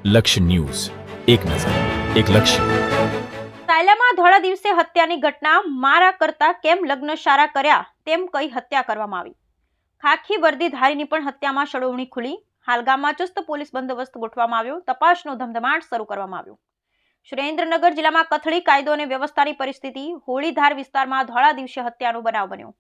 લક્ષ્ય ન્યૂઝ, એક નજર, એક લક્ષ્ય. સાયલામાં ધોળા દિવસે હત્યાની ઘટના. મારા કરતા કેમ લગ્ન સારા કર્યા તેમ કહી હત્યા કરવામાં આવી. ખાખી વર્દીધારીની પણ હત્યામાં સળવણી ખુલી. હાલ ગામમાં ચુસ્ત પોલીસ બંદોબસ્ત ગોઠવવામાં આવ્યો. તપાસનો ધમધમાટ શરૂ કરવામાં આવ્યો. સુરેન્દ્રનગર જિલ્લામાં કથળી કાયદો અને વ્યવસ્થાની પરિસ્થિતિ. હોળીધાર વિસ્તારમાં ધોળા દિવસે હત્યાનો બનાવ બન્યો.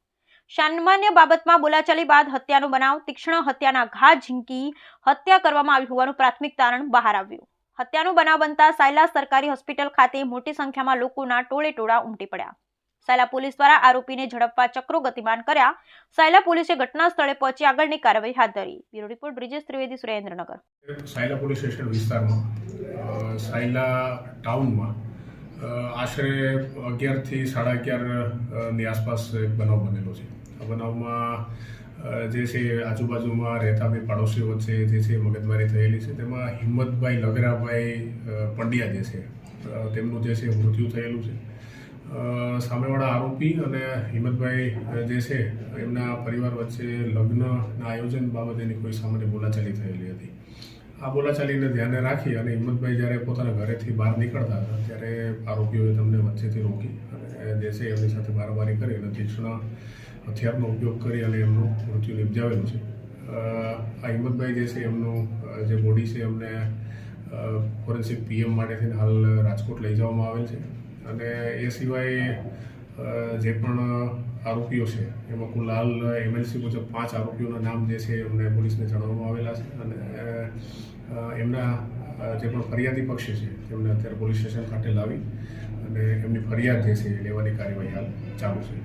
સામાન્ય બાબતમાં બોલાચાલી બાદ હત્યાનો બનાવ. તીક્ષ્ણ હત્યાના ઘા ઝીંકી હત્યા કરવામાં આવી હોવાનું પ્રાથમિક તારણ બહાર આવ્યું. હત્યાનો બનાવ બનતા સાયલા સરકારી હોસ્પિટલ ખાતે મોટી સંખ્યામાં લોકોના ટોળે ટોળા ઉમટી પડ્યા. સાયલા પોલીસ દ્વારા આરોપીને ઝડપવા ચક્રો ગતિમાન કર્યા. સાયલા પોલીસે ઘટના સ્થળે પહોંચી આગળની કાર્યવાહી હાથ ધરી. Bureau report Brijesh Trivedi, Surendranagar. Sayla police station વિસ્તારમાં સાયલા ટાઉનમાં આશરે 11 થી 11:30 ની આસપાસ એક બનાવ બનેલો છે. આ બનાવમાં જે છે આજુબાજુમાં રહેતા બે પાડોશીઓ વચ્ચે જે છે મગજમારી થયેલી છે. તેમાં હિંમતભાઈ લગરાભાઈ પંડ્યા જે છે તેમનું જે છે મૃત્યુ થયેલું છે. સામેવાળા આરોપી અને હિંમતભાઈ જે છે એમના પરિવાર વચ્ચે લગ્નના આયોજન બાબતેની કોઈ સામાન્ય બોલાચાલી થયેલી હતી. આ બોલાચાલીને ધ્યાને રાખી અને હિંમતભાઈ જ્યારે પોતાના ઘરેથી બહાર નીકળતા હતા ત્યારે આરોપીઓએ તેમને વચ્ચેથી રોકી અને જે છે એમની સાથે મારામારી કરી અને તીક્ષ્ણ હથિયારનો ઉપયોગ કરી અને એમનું મૃત્યુ નિપજાવેલું છે. આ હિંમતભાઈ જે છે એમનું જે બોડી છે એમને ફોરેન્સિક પીએમ માટેથી હાલ રાજકોટ લઈ જવામાં આવેલ છે. અને એ સિવાય જે પણ આરોપીઓ છે એમાં કુલ હાલ એમએલસી મુજબ 5 આરોપીઓના નામ જે છે એમને પોલીસને જણાવવામાં આવેલા છે. અને એમના જે પણ ફરિયાદી પક્ષ છે તેમને અત્યારે પોલીસ સ્ટેશન ખાતે લાવી અને એમની ફરિયાદ જે છે એ લેવાની કાર્યવાહી હાલ ચાલુ છે.